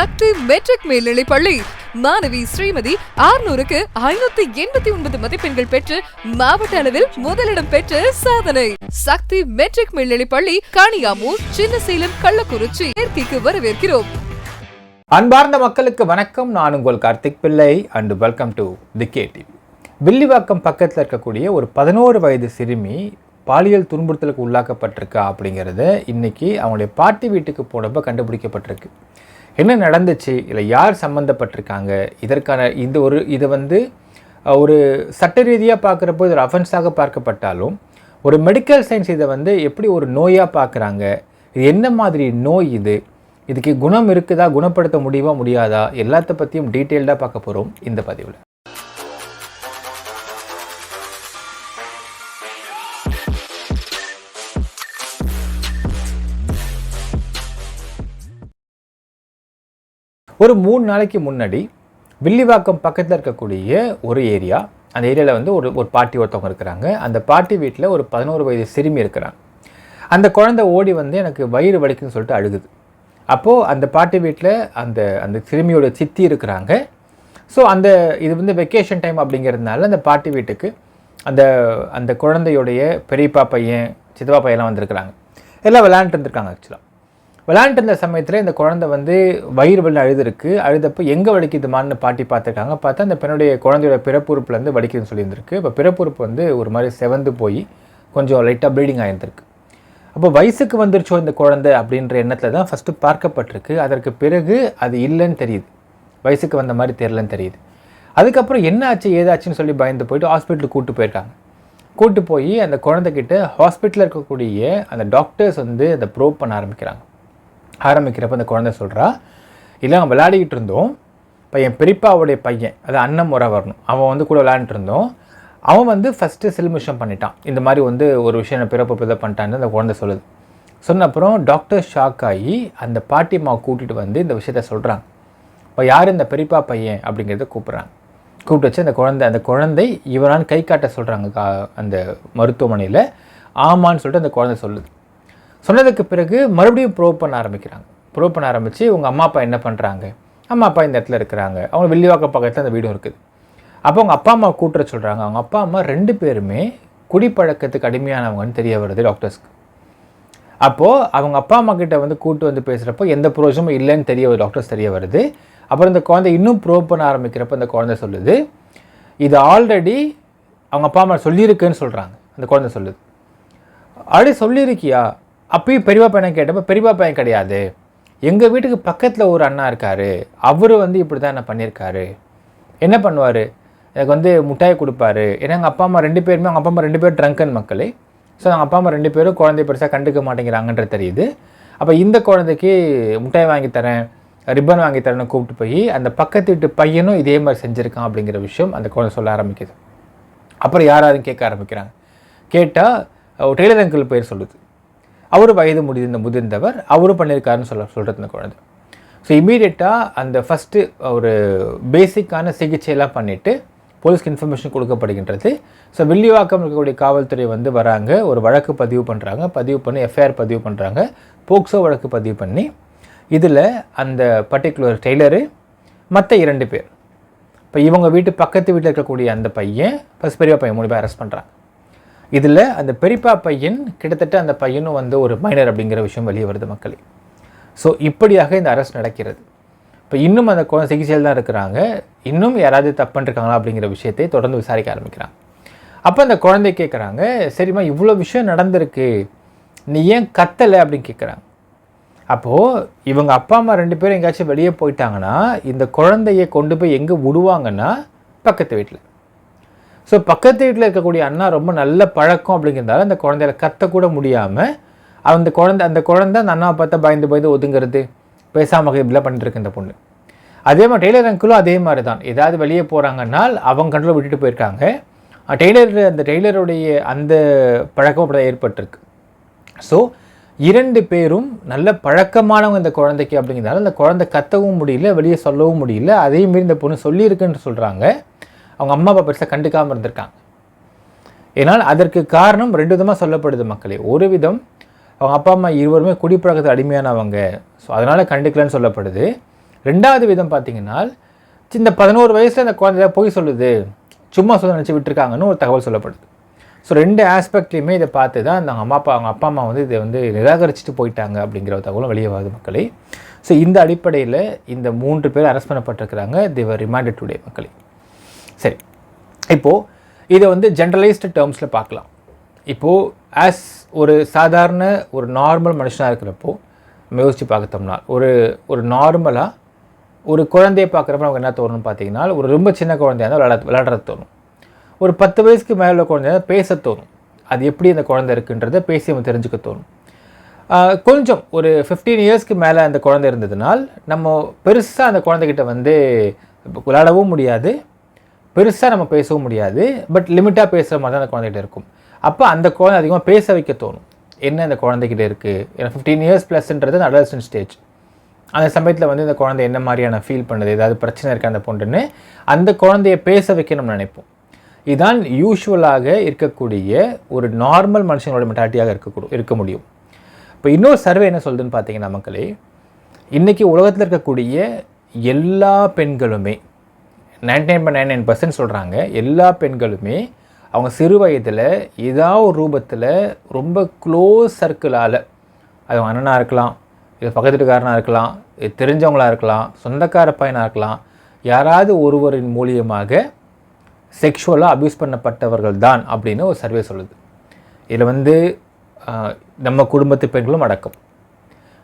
சக்தி matric மேல்நிலைப் பள்ளி மாணவி ஸ்ரீமதி 600க்கு 589 மதிப்பெண்கள் பெற்று மாவட்ட அளவில் முதலிடம் பெற்று சாதனை. சக்தி மெட்ரிக் மேல்நிலைப் பள்ளி காணியாமூர், சின்னசேலம், கள்ளக்குறிச்சி சேர்க்கைக்கு வரவேற்கிறோம். அன்பார்ந்த மக்களுக்கு வணக்கம். நான் உங்கள் கார்த்திக் பிள்ளை and welcome to the KTV. Villivakkam பக்கத்தில் இருக்கக்கூடிய ஒரு 11 வயது சிறுமி பாலியல் துன்புறுத்தலுக்கு உள்ளாக்கப்பட்டிருக்கா அப்படிங்கிறத இன்றைக்கி அவங்களுடைய பாட்டி வீட்டுக்கு போனப்போ கண்டுபிடிக்கப்பட்டிருக்கு. என்ன நடந்துச்சு, இல்லை யார் சம்மந்தப்பட்டிருக்காங்க, இதற்கான இதை ஒரு சட்ட ரீதியாக பார்க்குறப்போ இது ஒரு அஃபென்ஸாக பார்க்கப்பட்டாலும் ஒரு மெடிக்கல் சயின்ஸ் இதை எப்படி ஒரு நோயாக பார்க்குறாங்க, இது என்ன மாதிரி நோய், இதுக்கு குணம் இருக்குதா, குணப்படுத்த முடியுமா முடியாதா, எல்லாத்த பற்றியும் டீட்டெயில்டாக பார்க்க போகிறோம் இந்த பதிவில். ஒரு 3 நாளைக்கு முன்னாடி வில்லிவாக்கம் பக்கத்தில் இருக்கக்கூடிய ஒரு ஏரியா, அந்த ஏரியாவில் ஒரு பாட்டி ஒருத்தவங்க இருக்கிறாங்க. அந்த பாட்டி வீட்டில் ஒரு 11 வயது சிறுமி இருக்கிறாங்க. அந்த குழந்தை ஓடி எனக்கு வயிறு வலிக்குன்னு சொல்லிட்டு அழுகுது. அப்போது அந்த பாட்டி வீட்டில் அந்த சிறுமியோட சித்தி இருக்கிறாங்க. ஸோ இது வெக்கேஷன் டைம் அப்படிங்கிறதுனால அந்த பாட்டி வீட்டுக்கு அந்த குழந்தையுடைய பெரியப்பா பையன், சித்தப்பா பையன்லாம் வந்திருக்கிறாங்க. எல்லாம் விளையாண்டுட்டு இருந்திருக்காங்க. ஆக்சுவலாக விளையாண்டு இருந்த சமயத்தில் இந்த குழந்தை வயிறு வலி அழுதப்போ எங்கே வலிக்குதுமான்னு பாட்டி பார்த்துருக்காங்க. பார்த்தா அந்த குழந்தையோட பிறப்புறுப்புலேருந்து வலிக்குதுன்னு சொல்லியிருந்திருக்கு. இப்போ பிறப்புறுப்பு ஒரு மாதிரி செவந்து போய் கொஞ்சம் லைட்டாக ப்ளீடிங் ஆகியிருந்திருக்கு. அப்போ வயசுக்கு வந்துருச்சோ இந்த குழந்தை அப்படின்ற எண்ணத்தில் தான் ஃபஸ்ட்டு பார்க்கப்பட்டிருக்கு. அதற்கு பிறகு அது இல்லைன்னு தெரியுது, வயசுக்கு வந்த மாதிரி தெரிலன்னு தெரியுது. அதுக்கப்புறம் என்ன ஆச்சு ஏதாச்சுன்னு சொல்லி பயந்து போயிட்டு ஹாஸ்பிட்டலுக்கு கூப்பிட்டு போய் அந்த குழந்தைகிட்ட ஹாஸ்பிட்டலில் இருக்கக்கூடிய அந்த டாக்டர்ஸ் அதை ப்ரோப் பண்ண ஆரம்பிக்கிறப்ப அந்த குழந்தை சொல்கிறா, இல்லை அவன் விளையாடிக்கிட்டு இருந்தோம், இப்போ என் பெரியப்பாவுடைய பையன், அது அண்ணன் முறை வரணும், அவன் கூட விளையாண்டுட்டு இருந்தோம், அவன் ஃபஸ்ட்டு சில்மிஷம் பண்ணிட்டான், இந்த மாதிரி ஒரு விஷயம் பிறப்பு இதை பண்ணிட்டான்னு அந்த குழந்தை சொல்லுது. சொன்ன அப்புறம் டாக்டர் ஷாக் ஆகி அந்த பாட்டிம்மாவை கூட்டிகிட்டு இந்த விஷயத்த சொல்கிறாங்க. இப்போ யார் இந்த பெரியப்பா பையன் அப்படிங்கிறத கூப்பிட்டு வச்சு அந்த குழந்தை இவரான்னு கை காட்ட சொல்கிறாங்க. அந்த மருத்துவமனையில் ஆமான்னு சொல்லிட்டு அந்த குழந்தை சொல்லுது. சொன்னதுக்கு பிறகு மறுபடியும் ப்ரோப் பண்ண ஆரம்பித்து உங்கள் அம்மா அப்பா என்ன பண்ணுறாங்க, அம்மா அப்பா இந்த இடத்துல இருக்கிறாங்க, அவங்க வில்லிவாக்கம் பக்கத்தில் அந்த வீடும் இருக்குது. அப்போ அவங்க அப்பா அம்மா கூட்டுற சொல்கிறாங்க. அவங்க அப்பா அம்மா 2 பேருமே குடிப்பழக்கத்துக்கு அடிமையானவங்கன்னு தெரிய வருது டாக்டர்ஸ்க்கு. அப்போது அவங்க அப்பா அம்மா கிட்ட கூட்டு பேசுகிறப்போ எந்த ப்ரோஜனமும் இல்லைன்னு டாக்டர்ஸ் தெரிய வருது. அப்புறம் இந்த குழந்தை இன்னும் ப்ரோப் பண்ண ஆரம்பிக்கிறப்ப அந்த குழந்தை சொல்லுது, இது ஆல்ரெடி அவங்க அப்பா அம்மா சொல்லியிருக்குன்னு சொல்கிறாங்க. அந்த குழந்தை சொல்லுது, ஆல்ரெடி சொல்லியிருக்கியா? அப்பயும் பெரியப்பா பையனை கேட்டப்போ பெரியப்பா பையன் கிடையாது, எங்கள் வீட்டுக்கு பக்கத்தில் ஒரு அண்ணா இருக்கார், அவர் இப்படி தான் என்ன பண்ணியிருக்காரு, என்ன பண்ணுவார், எனக்கு முட்டாயை கொடுப்பாரு. ஏன்னா எங்கள் அப்பா அம்மா 2 பேருமே, அவங்க அப்பா அம்மா 2 பேரும் ட்ரங்கன் மக்களே. ஸோ அவங்க அப்பா அம்மா 2 பேரும் குழந்தைய பெருசாக கண்டுக்க மாட்டேங்கிறாங்கன்ற தெரியுது. அப்போ இந்த குழந்தைக்கு முட்டாய் வாங்கித்தரேன், ரிப்பன் வாங்கித்தரேன்னு கூப்பிட்டு போய் அந்த பக்கத்து வீட்டு பையனும் இதே மாதிரி செஞ்சுருக்கான் அப்படிங்கிற விஷயம் அந்த குழந்தை சொல்ல ஆரம்பிக்குது. அப்புறம் யாரும் கேட்க ஆரம்பிக்கிறாங்க. கேட்டால் டெய்லர் அங்கிள் பேர் சொல்லுது. அவர் வயது முதிர்ந்தவர், அவரும் பண்ணியிருக்காருன்னு சொல்கிறது இந்த குழந்தை. ஸோ இமீடியட்டாக அந்த ஃபஸ்ட்டு ஒரு பேசிக்கான சிகிச்சையெல்லாம் பண்ணிவிட்டு போலீஸ்க்கு இன்ஃபர்மேஷன் கொடுக்கப்படுகின்றது. ஸோ வில்லிவாக்கம் இருக்கக்கூடிய காவல்துறை வராங்க, ஒரு வழக்கு பதிவு பண்ணி எஃப்ஐஆர் பதிவு பண்ணுறாங்க, போக்சோ வழக்கு பதிவு பண்ணி இதில் அந்த பர்டிகுலர் டெய்லரு மற்ற 2 பேர், இப்போ இவங்க வீட்டு பக்கத்து வீட்டில் இருக்கக்கூடிய அந்த பையன் ஃபஸ்ட் பெரியப்பா பையன் 3 பேர் அரெஸ்ட் பண்ணுறாங்க. இதில் அந்த பெரியப்பா பையன் கிட்டத்தட்ட அந்த பையனும் ஒரு மைனர் அப்படிங்கிற விஷயம் வெளியே வருது மக்களே. ஸோ இப்படியாக இந்த அரெஸ்ட் நடக்கிறது. இப்போ இன்னும் அந்த குழந்தை சிகிச்சையில் தான் இருக்கிறாங்க. இன்னும் யாராவது தப்பு பண்ணிருக்காங்களா அப்படிங்கிற விஷயத்தை தொடர்ந்து விசாரிக்க ஆரம்பிக்கிறாங்க. அப்போ அந்த குழந்தை கேட்குறாங்க, சரிம்மா இவ்வளோ விஷயம் நடந்திருக்கு, நீ ஏன் கத்தலை அப்படின்னு கேட்குறாங்க. அப்போது இவங்க அப்பா அம்மா 2 பேரும் எங்கேயாச்சும் வெளியே போயிட்டாங்கன்னா இந்த குழந்தைய கொண்டு போய் எங்கே விடுவாங்கன்னா பக்கத்து வீட்டில். ஸோ பக்கத்து வீட்டில் இருக்கக்கூடிய அண்ணா ரொம்ப நல்ல பழக்கம் அப்படிங்கிறதால அந்த குழந்தையில கத்தக்கூட முடியாமல் அந்த குழந்தை அந்த அண்ணாவை பார்த்தா பயந்து ஒதுங்கிறது, பேசாமல் இப்படிலாம் பண்ணிட்டுருக்கு இந்த பொண்ணு. அதே மாதிரி டெய்லர் அங்கிளும் அதே மாதிரி தான், ஏதாவது வெளியே போகிறாங்கன்னால் அவங்க கண்ட்ரோல் விட்டுட்டு போயிருக்காங்க. அந்த டெய்லருடைய அந்த பழக்கம் அப்படி தான் ஏற்பட்டிருக்கு. ஸோ 2 பேரும் நல்ல பழக்கமானவங்க இந்த குழந்தைக்கு அப்படிங்கிறதால அந்த குழந்தை கத்தவும் முடியல, வெளியே சொல்லவும் முடியல. அதேமாரி இந்த பொண்ணு சொல்லியிருக்குன்னு சொல்கிறாங்க. அவங்க அம்மா அப்பா பெருசாக கண்டுக்காமல் இருந்திருக்காங்க. ஏன்னால் அதற்கு காரணம் 2 விதமாக சொல்லப்படுது மக்களே. ஒரு விதம் அவங்க அப்பா அம்மா இருவருமே குடிப்பழக்கத்துக்கு அடிமையானவங்க, ஸோ அதனால் கண்டுக்கலன்னு சொல்லப்படுது. ரெண்டாவது விதம் பார்த்தீங்கன்னா இந்த 11 வயசில் அந்த குழந்தை பொய் சொல்லுது, சும்மா சொல்ல நினச்சி விட்டுருக்காங்கன்னு ஒரு தகவல் சொல்லப்படுது. ஸோ 2 ஆஸ்பெக்ட்லையுமே இதை பார்த்து தான் அந்த அவங்க அப்பா அம்மா வந்து இதை வந்து நிராகரிச்சுட்டு போயிட்டாங்க அப்படிங்கிற ஒரு தகவலும் வெளியே வருது மக்களே. ஸோ இந்த அடிப்படையில் இந்த 3 பேர் அரெஸ்ட் பண்ணப்பட்டிருக்கிறாங்க. தேவர் ரிமாண்டட் டுடே மக்களே. சரி, இப்போது இதை வந்து ஜென்ரலைஸ்டு டேர்ம்ஸில் பார்க்கலாம். இப்போது ஆஸ் ஒரு சாதாரண ஒரு நார்மல் மனுஷனாக இருக்கிறப்போ நம்ம யோசித்து பார்த்தோம்னா ஒரு நார்மலாக ஒரு குழந்தையை பார்க்குறப்ப நமக்கு என்ன தோணும்னு பார்த்தீங்கன்னா, ஒரு ரொம்ப சின்ன குழந்தையாக இருந்தால் விளையாடுறது தோணும். ஒரு 10 வயசுக்கு மேலே உள்ள குழந்தையாக பேச தோணும். அது எப்படி அந்த குழந்தை இருக்குன்றதை பேசி நம்ம தெரிஞ்சுக்க தோணும். கொஞ்சம் ஒரு 15 இயர்ஸ்க்கு மேலே அந்த குழந்தை இருந்ததுனால் நம்ம பெருசாக அந்த குழந்தைகிட்ட வந்து விளையாடவும் முடியாது, பெருசாக நம்ம பேசவும் முடியாது, பட் லிமிட்டாக பேசுகிற மாதிரி தான் அந்த குழந்தைகிட்ட இருக்கும். அப்போ அந்த குழந்தை அதிகமாக பேச வைக்க தோணும். என்ன அந்த குழந்தைகிட்ட இருக்குது, ஏன்னா 15 இயர்ஸ் ப்ளஸ்ன்றது அந்த அடல்சன்ட் ஸ்டேஜ். அந்த சமயத்தில் வந்து இந்த குழந்தை என்ன மாதிரியான ஃபீல் பண்ணுது, ஏதாவது பிரச்சனை இருக்கா அந்த பொண்ணுன்னு அந்த குழந்தைய பேச வைக்கணும்னு நினைப்போம். இதுதான் யூஷுவலாக இருக்கக்கூடிய ஒரு நார்மல் மனுஷங்களோட மென்டாலிட்டியாக இருக்க முடியும். இப்போ இன்னொரு சர்வே என்ன சொல்லுதுன்னு பார்த்தீங்கன்னா மக்களே, இன்றைக்கி உலகத்தில் இருக்கக்கூடிய எல்லா பெண்களுமே 99.99% சொல்கிறாங்க, எல்லா பெண்களுமே அவங்க சிறு வயதில் ஏதாவது ஒரு ரூபத்தில் ரொம்ப க்ளோஸ் சர்க்கிளால், அது அவங்க அண்ணனாக இருக்கலாம், இது பக்கத்து வீட்டுக்காரனாக இருக்கலாம், இது தெரிஞ்சவங்களாக இருக்கலாம், சொந்தக்கார பையனாக இருக்கலாம், யாராவது ஒருவரின் மூலியமாக செக்ஷுவலாக அப்யூஸ் பண்ணப்பட்டவர்கள் தான் அப்படின்னு ஒரு சர்வே சொல்லுது. இதில் வந்து நம்ம குடும்பத்து பெண்களும் அடக்கம்.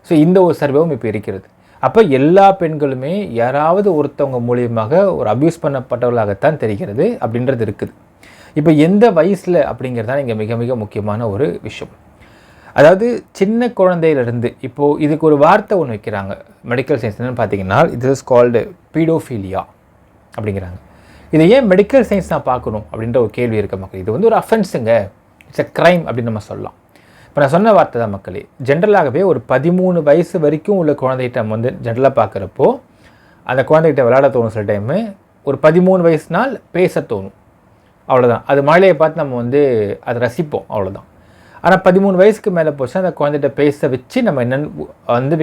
ஸோ இந்த ஒரு சர்வேவும் இப்போ இருக்கிறது. அப்போ எல்லா பெண்களுமே யாராவது ஒருத்தவங்க மூலியமாக ஒரு அப்யூஸ் பண்ணப்பட்டவர்களாகத்தான் தெரிகிறது அப்படின்றது இருக்குது. இப்போ எந்த வயசில் அப்படிங்கிறது தான் இங்கே மிக மிக முக்கியமான ஒரு விஷயம். அதாவது சின்ன குழந்தையிலிருந்து இப்போது இதுக்கு ஒரு வார்த்தை ஒன்று வைக்கிறாங்க மெடிக்கல் சயின்ஸ். என்னென்னு பார்த்தீங்கன்னா, இது இஸ் கால்டு பீடோஃபீலியா அப்படிங்கிறாங்க. இதை ஏன் மெடிக்கல் சயின்ஸ் நான் பார்க்கணும் அப்படின்ற ஒரு கேள்வி இருக்க மக்கள். இது வந்து ஒரு அஃபென்ஸுங்க, இட்ஸ் அ க்ரைம் அப்படின்னு நம்ம சொல்லலாம். இப்போ நான் சொன்ன வார்த்தை தான் மக்களே. ஜென்ரலாகவே ஒரு 13 வயசு வரைக்கும் உள்ள குழந்தைகிட்ட நம்ம வந்து ஜென்ரலாக பார்க்குறப்போ அந்த குழந்தைகிட்ட விளையாட தோணும். சில டைமு ஒரு 13 வயசுனால் பேச தோணும், அவ்வளோதான். அது மழையை பார்த்து நம்ம வந்து அதை ரசிப்போம், அவ்வளோதான். ஆனால் 13 வயசுக்கு மேலே போச்சுன்னா அந்த குழந்தைகிட்ட பேச வச்சு நம்ம என்னென்னு வந்து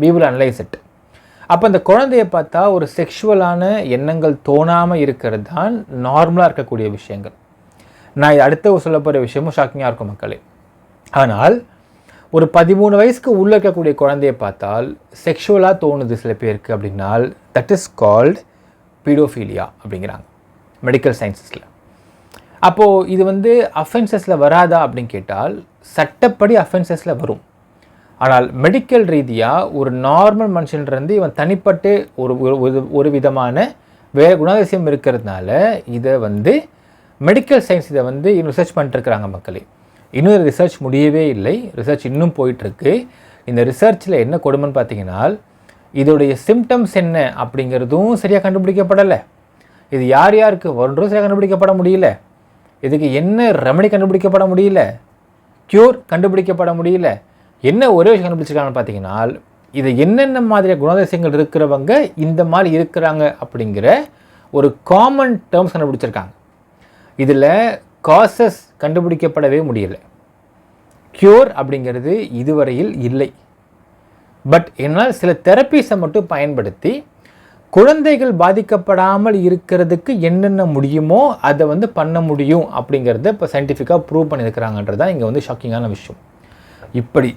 we will analyze it. அப்போ அந்த குழந்தைய பார்த்தா ஒரு செக்ஷுவலான எண்ணங்கள் தோணாமல் இருக்கிறது தான் நார்மலாக இருக்கக்கூடிய விஷயங்கள். நான் இது அடுத்த சொல்ல போகிற விஷயமும் ஷாக்கிங்காக இருக்கும் மக்களே. ஆனால் ஒரு 13 வயசுக்கு உள்ளே இருக்கக்கூடிய குழந்தைய பார்த்தால் செக்ஷுவலாக தோணுது சில பேருக்கு அப்படின்னால் தட் இஸ் கால்டு பீடோஃபீலியா அப்படிங்கிறாங்க மெடிக்கல் சயின்ஸஸில். அப்போது இது வந்து அஃபென்சஸில் வராதா அப்படின்னு கேட்டால் சட்டப்படி அஃபென்சஸில் வரும். ஆனால் மெடிக்கல் ரீதியாக ஒரு நார்மல் மனுஷன்லேருந்து இவன் தனிப்பட்டு ஒரு விதமான வேறு குணாதிசயம் இருக்கிறதுனால இதை வந்து மெடிக்கல் சயின்ஸ் இதை வந்து இன்னும் ரிசர்ச் பண்ணிட்டுருக்குறாங்க மக்களே. இன்னும் ரிசர்ச் முடியவே இல்லை, ரிசர்ச் இன்னும் போயிட்டுருக்கு. இந்த ரிசர்ச்சில் என்ன கொடுமைன்னு பார்த்தீங்கன்னா, இதோடைய சிம்டம்ஸ் என்ன அப்படிங்கிறதும் சரியாக கண்டுபிடிக்கப்படலை. இது யார் யாருக்கு வருன்றதும் சரியாக கண்டுபிடிக்கப்பட முடியல. இதுக்கு என்ன ரெமடி கண்டுபிடிக்கப்பட முடியல, க்யூர் கண்டுபிடிக்கப்பட முடியல. என்ன ஒரே விஷயம் கண்டுபிடிச்சிருக்காங்கன்னு பார்த்தீங்கன்னா, இது என்னென்ன மாதிரியான குணாதிசயங்கள் இருக்கிறவங்க இந்த மாதிரி இருக்கிறாங்க அப்படிங்கிற ஒரு காமன் டேர்ம்ஸ் கண்டுபிடிச்சிருக்காங்க. இதில் காசஸ் கண்டுபிடிக்கப்படவே முடியலை. க்யூர் அப்படிங்கிறது இதுவரையில் இல்லை. பட் என்னால் சில தெரப்பீஸை மட்டும் பயன்படுத்தி குழந்தைகள் பாதிக்கப்படாமல் இருக்கிறதுக்கு என்னென்ன முடியுமோ அதை வந்து பண்ண முடியும் அப்படிங்கிறத இப்போ சயின்டிஃபிக்காக ப்ரூவ் பண்ணியிருக்கிறாங்கன்றது தான் இங்கே வந்து ஷாக்கிங்கான விஷயம். இப்படி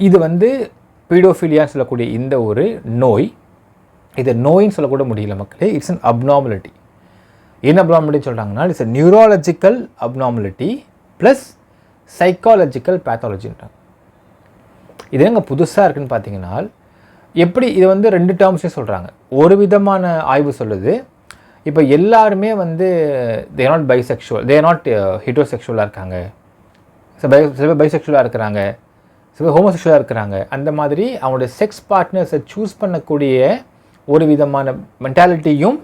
இது வந்து பீடோஃபிலியான்னு சொல்லக்கூடிய இந்த ஒரு நோய், இதை நோயின்னு சொல்லக்கூட முடியல மக்களே. It's an abnormality. என்ன அப்நார்மலிட்டின்னு சொல்கிறாங்கன்னா, it's a neurological abnormality plus psychological பேத்தாலஜின்றாங்க. இது எங்கே புதுசாக இருக்குதுன்னு பார்த்தீங்கன்னா, எப்படி இது வந்து 2 டேர்ம்ஸே சொல்கிறாங்க. ஒரு விதமான ஆய்வு சொல்லுது, இப்போ எல்லாருமே வந்து they not bisexual, they not ஹீட்டோசெக்ஷுவலாக இருக்காங்க, சில பேர் பைசெக்ஷுவலாக இருக்கிறாங்க, சில பேர் ஹோமோசெக்ஷுவலாக இருக்கிறாங்க. அந்த மாதிரி அவங்களுடைய செக்ஸ் பார்ட்னர்ஸை சூஸ் பண்ணக்கூடிய ஒரு விதமான மென்டாலிட்டியும்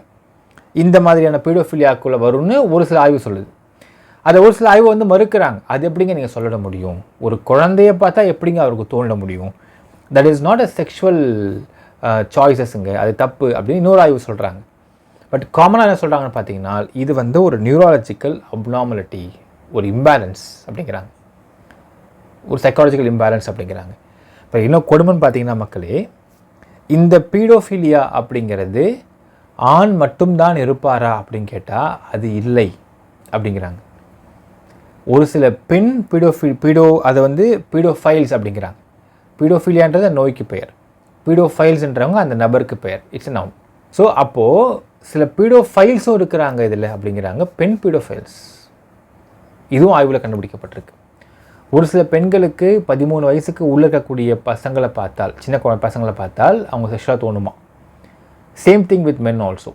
இந்த மாதிரியான பீடோஃபிலியாக்குள்ளே வரும்னு ஒரு சில ஆய்வு சொல்லுது. அதை ஒரு சில ஆய்வு வந்து மறுக்கிறாங்க. அது எப்படிங்க நீங்கள் சொல்லிட முடியும், ஒரு குழந்தைய பார்த்தா எப்படிங்க அவருக்கு தோணிட முடியும், that is not a sexual சாய்ஸஸுங்க, அது தப்பு அப்படின்னு இன்னொரு ஆய்வு சொல்கிறாங்க. பட் காமனாக என்ன சொல்கிறாங்கன்னு பார்த்தீங்கன்னா, இது வந்து ஒரு நியூராலஜிக்கல் அப்நார்மலிட்டி, ஒரு இம்பேலன்ஸ் அப்படிங்கிறாங்க, ஒரு சைக்காலஜிக்கல் இம்பேலன்ஸ் அப்படிங்கிறாங்க. இப்போ இன்னும் கொடுமைன்னு பார்த்தீங்கன்னா மக்களே, இந்த பீடோஃபிலியா அப்படிங்கிறது ஆண் மட்டும்தான் இருப்பாரா அப்படின்னு கேட்டால் அது இல்லை அப்படிங்கிறாங்க. ஒரு சில பெண் அதை வந்து பீடோஃபைல்ஸ் அப்படிங்கிறாங்க. பீடோஃபிலியான்றது நோய்க்கு பெயர், பீடோஃபைல்ஸ்ன்றவங்க அந்த நபருக்கு பெயர், இட்ஸ் நவுன். ஸோ அப்போது சில பீடோஃபைல்ஸும் இருக்கிறாங்க இதில் அப்படிங்கிறாங்க, பெண் பீடோஃபைல்ஸ். இதுவும் ஆய்வில் கண்டுபிடிக்கப்பட்டிருக்கு. ஒரு சில பெண்களுக்கு 13 வயசுக்கு உள்ளே இருக்கக்கூடிய பசங்களை பார்த்தால், சின்ன பசங்களை பார்த்தால் அவங்க செக்ஷுவலாக தோணுமா. Same thing with men also.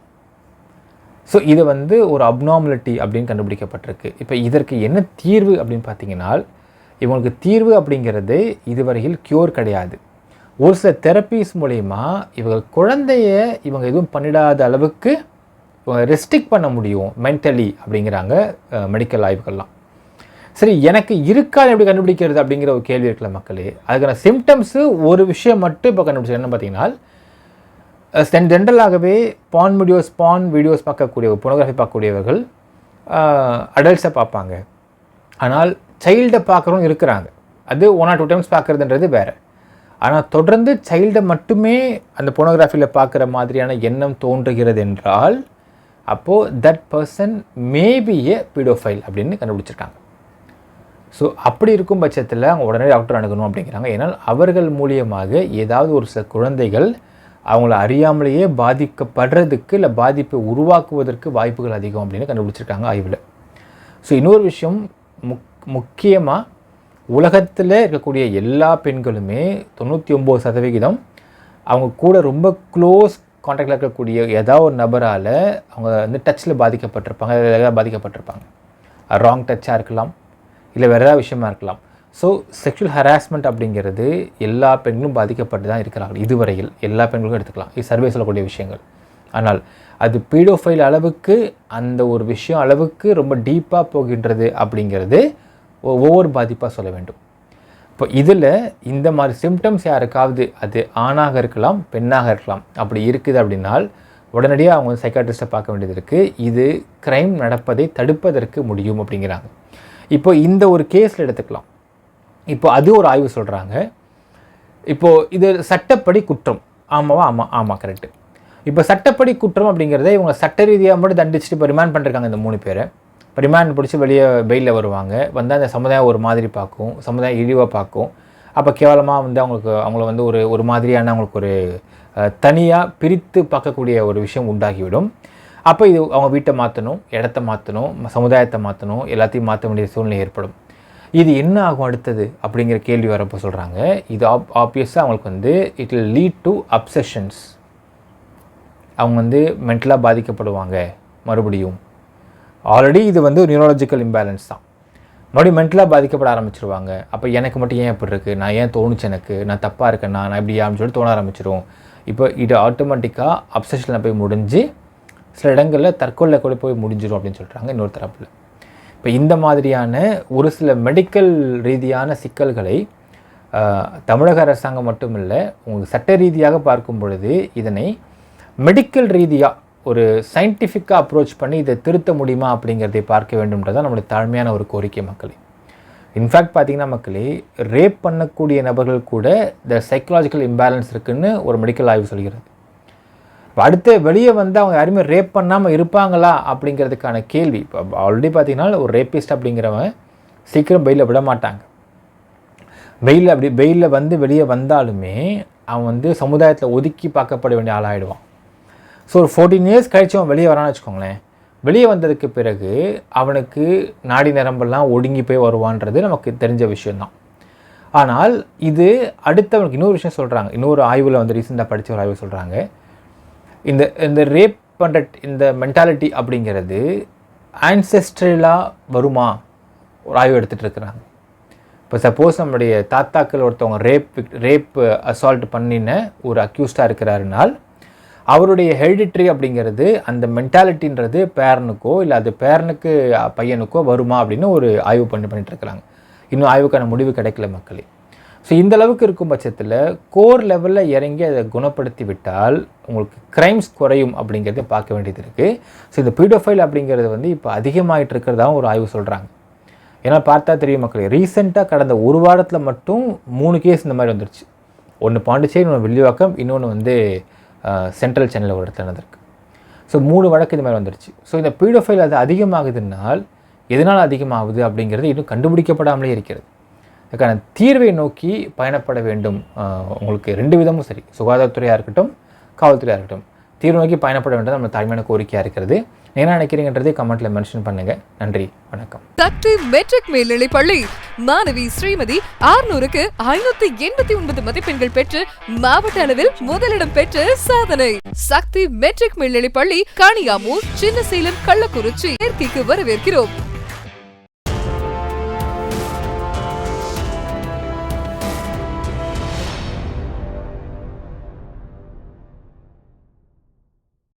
So இதை வந்து ஒரு அப்நார்மலிட்டி அப்படின்னு கண்டுபிடிக்கப்பட்டிருக்கு. இப்போ இதற்கு என்ன தீர்வு அப்படின்னு பார்த்தீங்கன்னா, இவங்களுக்கு தீர்வு அப்படிங்கிறது இதுவரையில் க்யூர் கிடையாது. ஒரு சில தெரப்பீஸ் மூலயமா இவங்க எதுவும் பண்ணிடாத அளவுக்கு இவங்க ரெஸ்ட்ரிக்ட் பண்ண முடியும் மென்டலி அப்படிங்கிறாங்க மெடிக்கல் ஆய்வுகள்லாம். சரி, எனக்கு இருக்காது எப்படி கண்டுபிடிக்கிறது அப்படிங்கிற ஒரு கேள்வி இருக்குல்ல மக்களே. அதுக்கான சிம்டம்ஸு ஒரு விஷயம் மட்டும் இப்போ கண்டுபிடிச்சது என்ன பார்த்தீங்கன்னா, ஜென்ரலாகவே பான் வீடியோஸ் பார்க்கக்கூடிய போனோகிராஃபி பார்க்கக்கூடியவர்கள் அடல்ட்ஸை பார்ப்பாங்க. ஆனால் சைல்டை பார்க்குறவங்க இருக்கிறாங்க. அது 1 or 2 times பார்க்குறதுன்றது வேறு. ஆனால் தொடர்ந்து சைல்டை மட்டுமே அந்த போனோகிராஃபியில் பார்க்குற மாதிரியான எண்ணம் தோன்றுகிறது என்றால் அப்போது that person maybe A paedophile அப்படின்னு கண்டுபிடிச்சிருக்காங்க. ஸோ அப்படி இருக்கும் பட்சத்தில் அவங்க உடனே டாக்டர் அணுகணும் அப்படிங்கிறாங்க. ஏன்னால் அவர்கள் மூலியமாக ஏதாவது ஒரு சில குழந்தைகள் அவங்கள அறியாமலேயே பாதிக்கப்படுறதுக்கு இல்லை பாதிப்பை உருவாக்குவதற்கு வாய்ப்புகள் அதிகம் அப்படின்னு கண்டுபிடிச்சிருக்காங்க ஆய்வில். ஸோ இன்னொரு விஷயம், முக்கியமாக உலகத்தில் இருக்கக்கூடிய எல்லா பெண்களுமே 99% அவங்க கூட ரொம்ப க்ளோஸ் கான்டாக்டில் இருக்கக்கூடிய ஏதாவது ஒரு நபரால் அவங்க வந்து டச்சில் பாதிக்கப்பட்டிருப்பாங்க, ஏதாவது பாதிக்கப்பட்டிருப்பாங்க. ராங் டச்சாக இருக்கலாம், இல்லை வேறு ஏதாவது விஷயமா இருக்கலாம். ஸோ செக்ஷுவல் ஹராஸ்மெண்ட் அப்படிங்கிறது எல்லா பெண்களும் பாதிக்கப்பட்டு தான் இருக்கிறார்கள். இதுவரையில் எல்லா பெண்களுக்கும் எடுத்துக்கலாம், இது சர்வே சொல்லக்கூடிய விஷயங்கள். ஆனால் அது பீடோஃபைல் அளவுக்கு, அந்த ஒரு விஷயம் அளவுக்கு ரொம்ப டீப்பாக போகின்றது அப்படிங்கிறது ஒவ்வொரு பாதிப்பாக சொல்ல வேண்டும். இப்போ இதில் இந்த மாதிரி சிம்டம்ஸ் யாருக்காவது, அது ஆணாக இருக்கலாம் பெண்ணாக இருக்கலாம், அப்படி இருக்குது அப்படின்னால் உடனடியாக அவங்க சைக்காட்ரிஸ்ட்டை பார்க்க வேண்டியது இருக்குது. இது க்ரைம் நடப்பதை தடுப்பதற்கு முடியும் அப்படிங்கிறாங்க. இப்போ இந்த ஒரு கேஸில் எடுத்துக்கலாம். இப்போ அது ஒரு ஆய்வு சொல்கிறாங்க. இப்போது இது சட்டப்படி குற்றம், ஆமாவா? ஆமாம் கரெக்டு. இப்போ சட்டப்படி குற்றம் அப்படிங்கிறத இவங்க சட்ட ரீதியாக மட்டும் தண்டிச்சுட்டு இப்போ ரிமாண்ட் பண்ணிருக்காங்க. இந்த 3 பேரை இப்போ ரிமாண்ட் பிடிச்சி வெளியே பெயிலில் வருவாங்க. வந்தால் அந்த சமுதாயம் ஒரு மாதிரி பார்க்கும், சமுதாயம் இழிவாக பார்க்கும். அப்போ கேவலமாக வந்து அவங்கள வந்து ஒரு மாதிரியான அவங்களுக்கு ஒரு தனியாக பிரித்து பார்க்கக்கூடிய ஒரு விஷயம் உண்டாகிவிடும். அப்போ இது அவங்க வீட்டை மாற்றணும், இடத்த மாற்றணும், சமுதாயத்தை மாற்றணும், எல்லாத்தையும் மாற்ற வேண்டிய சூழ்நிலை ஏற்படும். இது என்ன ஆகும் அடுத்தது அப்படிங்கிற கேள்வி வரப்போ சொல்கிறாங்க, இது ஆப்வியஸாக அவங்களுக்கு வந்து it will lead to obsessions. அவங்க வந்து மென்டலாக பாதிக்கப்படுவாங்க. மறுபடியும் ஆல்ரெடி இது வந்து ஒரு நியூரலாஜிக்கல் இம்பேலன்ஸ் தான், மறுபடியும் மென்டலாக பாதிக்கப்பட ஆரம்பிச்சிருவாங்க. அப்போ எனக்கு மட்டும் ஏன் இப்படி இருக்குது, நான் ஏன் தோணுச்சு, நான் தப்பாக இருக்கேன்னா, நான் இப்படி ஆரம்பிச்சு சொல்லி தோண ஆரம்பிச்சிடும். இப்போ இது ஆட்டோமேட்டிக்காக அப்சஷனில் போய் முடிஞ்சு சில இடங்களில் தற்கொலை கூட போய் முடிஞ்சிடும் அப்படின்னு சொல்கிறாங்க இன்னொரு தரப்பில். இப்போ இந்த மாதிரியான ஒரு சில மெடிக்கல் ரீதியான சிக்கல்களை தமிழக அரசாங்கம் மட்டும் இல்லை, உங்களுக்கு சட்ட ரீதியாக பார்க்கும் பொழுது இதனை மெடிக்கல் ரீதியாக ஒரு சயின்டிஃபிக்காக அப்ரோச் பண்ணி இதை திருத்த முடியுமா அப்படிங்கிறதை பார்க்க வேண்டும்ன்றதான் நம்மளுடைய தாழ்மையான ஒரு கோரிக்கை மக்களே. இன்ஃபேக்ட் பார்த்திங்கன்னா மக்களே, ரேப் பண்ணக்கூடிய நபர்கள் கூட இந்த சைக்கலாஜிக்கல் இம்பேலன்ஸ் இருக்குதுன்னு ஒரு மெடிக்கல் ஆய்வு சொல்கிறது. இப்போ அடுத்து வெளியே வந்து அவங்க யாருமே ரேப் பண்ணாமல் இருப்பாங்களா அப்படிங்கிறதுக்கான கேள்வி. இப்போ ஆல்ரெடி பார்த்திங்கன்னா ஒரு ரேப்பிஸ்ட் அப்படிங்கிறவன் சீக்கிரம் பெயிலில் விட மாட்டாங்க. பெயிலில் வந்து வெளியே வந்தாலுமே அவன் வந்து சமுதாயத்தில் ஒதுக்கி பார்க்கப்பட வேண்டிய ஆளாகிடுவான். ஸோ ஒரு 14 years கழிச்சு அவன் வெளியே வரான்னு வச்சுக்கோங்களேன். வெளியே வந்ததுக்கு பிறகு அவனுக்கு நாடி நரம்பெல்லாம் ஒடுங்கி போய் வருவான்றது நமக்கு தெரிஞ்ச விஷயந்தான். ஆனால் இது அடுத்தவனுக்கு இன்னொரு விஷயம் சொல்கிறாங்க. இன்னொரு ஆய்வில் வந்து ரீசெண்டாக படித்த ஒரு ஆய்வு சொல்கிறாங்க, இந்த ரேப் பண்ணுற இந்த மென்டாலிட்டி அப்படிங்கிறது ஆன்செஸ்ட்ரலாக வருமா ஒரு ஆய்வு எடுத்துகிட்டு இருக்கிறாங்க. இப்போ சப்போஸ் நம்மளுடைய தாத்தாக்கள் ஒருத்தவங்க ரேப் அசால்ட் பண்ணின ஒரு அக்யூஸ்டாக இருக்கிறாருனால் அவருடைய ஹெரிடிட்ரி அப்படிங்கிறது அந்த மென்டாலிட்டின்றது பேரனுக்கோ இல்லை அது பேரனுக்கு பையனுக்கோ வருமா அப்படின்னு ஒரு ஆய்வு பண்ணிட்டு இருக்கிறாங்க. இன்னும் ஆய்வுக்கான முடிவு கிடைக்கல மக்களே. ஸோ இந்த அளவுக்கு இருக்கும் பட்சத்தில் கோர் லெவலில் இறங்கி அதை குணப்படுத்தி விட்டால் உங்களுக்கு க்ரைம்ஸ் குறையும் அப்படிங்கிறத பார்க்க வேண்டியது இருக்குது. ஸோ இந்த பீடோஃபைல் அப்படிங்கிறது வந்து இப்போ அதிகமாகிட்டு இருக்கிறதாவும் ஒரு ஆய்வு சொல்கிறாங்க. ஏன்னா பார்த்தா தெரியும் மக்களே, ரீசெண்டாக கடந்த 1 வாரத்தில் மட்டும் 3 கேஸ் இந்த மாதிரி வந்துருச்சு. ஒன்று பாண்டிச்சேரி, இன்னொன்று வில்லிவாக்கம், இன்னொன்று வந்து சென்ட்ரல் சென்னையில் ஒரு இடத்துல நடந்திருக்கு. ஸோ 3 வழக்கு இது மாதிரி வந்துருச்சு. ஸோ இந்த பீடோஃபைல் அது அதிகமாகுதுனால் எதனால் அதிகமாகுது அப்படிங்கிறது இன்னும் கண்டுபிடிக்கப்படாமலே இருக்கிறது. அதுக்கான தீர்வை நோக்கி பயணப்பட வேண்டும். உங்களுக்கு 2 விதமும் சரி, சுகாதாரத்துறையாக இருக்கட்டும், காவல்துறையாக இருக்கட்டும், தீர்வு நோக்கி பயணப்பட வேண்டும் நம்ம தாழ்மையான கோரிக்கையாக இருக்கிறது. என்ன நினைக்கிறீங்கன்றதை கமெண்ட்டில் மென்ஷன் பண்ணுங்கள். நன்றி, வணக்கம். சக்தி மெட்ரிக் மேல்நிலைப் பள்ளி மாணவி ஸ்ரீமதி 600க்கு 589 மதிப்பெண்கள் பெற்று மாவட்ட அளவில் முதலிடம் பெற்று சாதனை. சக்தி மெட்ரிக் மேல்நிலைப் பள்ளி காணியாமூர், சின்னசேலம், கள்ளக்குறிச்சி சேர்க்கைக்கு வரவேற்கிறோம்.